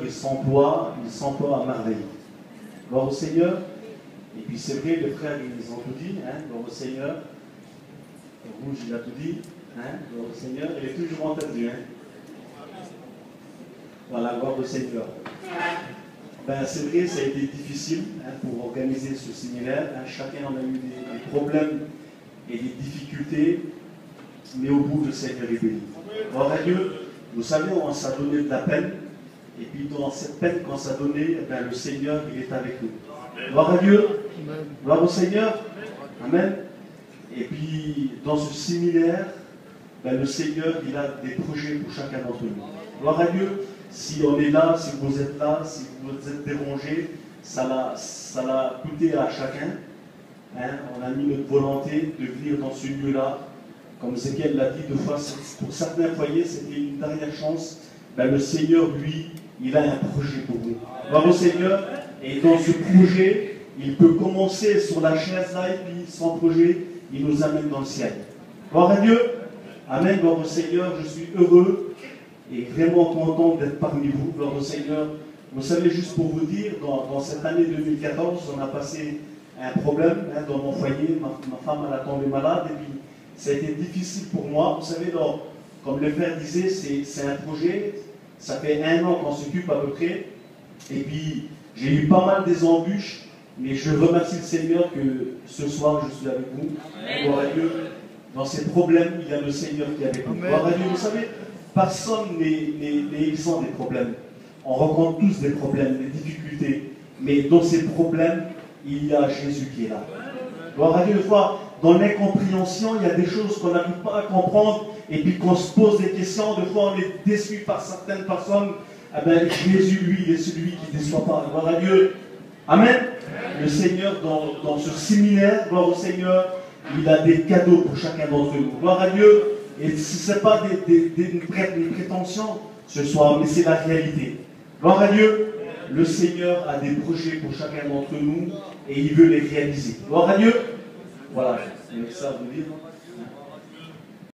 Il s'emploie à merveille. Gloire au Seigneur. Et puis c'est vrai, les frères, ils ont tout dit. Gloire au Seigneur. Le rouge, il a tout dit. Gloire au Seigneur. Il est toujours entendu. Voilà, gloire au Seigneur. Ben, c'est vrai, ça a été difficile pour organiser ce séminaire. Chacun en a eu des problèmes et des difficultés. Mais au bout, le Seigneur est béni. Gloire à Dieu. Vous savez, on s'est donné de la peine. Et puis dans cette peine qu'on s'est donnée, ben, le Seigneur, il est avec nous. Gloire à Dieu. Gloire au Seigneur. Amen. Et puis dans ce séminaire, ben, le Seigneur, il a des projets pour chacun d'entre nous. Gloire à Dieu. Si on est là, si vous êtes là, si vous êtes dérangés, ça l'a coûté à chacun. On a mis notre volonté de venir dans ce lieu-là. Comme Ézéchiel l'a dit deux fois, pour certains foyers, c'était une dernière chance. Ben, le Seigneur, lui, il a un projet pour vous. Gloire au Seigneur. Et dans ce projet, il peut commencer sur la chaise là, et puis son projet, il nous amène dans le ciel. Gloire à Dieu. Amen. Gloire au Seigneur. Je suis heureux et vraiment content d'être parmi vous. Gloire au Seigneur. Vous savez, juste pour vous dire, dans cette année 2014, on a passé un problème dans mon foyer. Ma femme, elle a tombé malade et puis ça a été difficile pour moi. Vous savez, comme le frère disait, c'est un projet. Ça fait 1 an qu'on s'occupe à peu près. Et puis, j'ai eu pas mal des embûches. Mais je remercie le Seigneur que ce soir, je suis avec vous. Gloire à Dieu. Dans ces problèmes, il y a le Seigneur qui est avec nous. Gloire à Dieu. Vous savez, personne n'est exempt des problèmes. On rencontre tous des problèmes, des difficultés. Mais dans ces problèmes, il y a Jésus qui est là. Gloire à Dieu. Des fois, dans l'incompréhension, il y a des choses qu'on n'arrive pas à comprendre. Et puis qu'on se pose des questions, des fois on est déçu par certaines personnes. Eh bien, Jésus, lui, il est celui qui ne déçoit pas. Gloire à Dieu. Amen. Le Seigneur, dans ce séminaire, gloire au Seigneur, il a des cadeaux pour chacun d'entre nous. Gloire à Dieu. Et ce n'est pas des prétentions ce soir, mais c'est la réalité. Gloire à Dieu. Le Seigneur a des projets pour chacun d'entre nous et il veut les réaliser. Gloire à Dieu. Voilà, c'est ça à vous dire.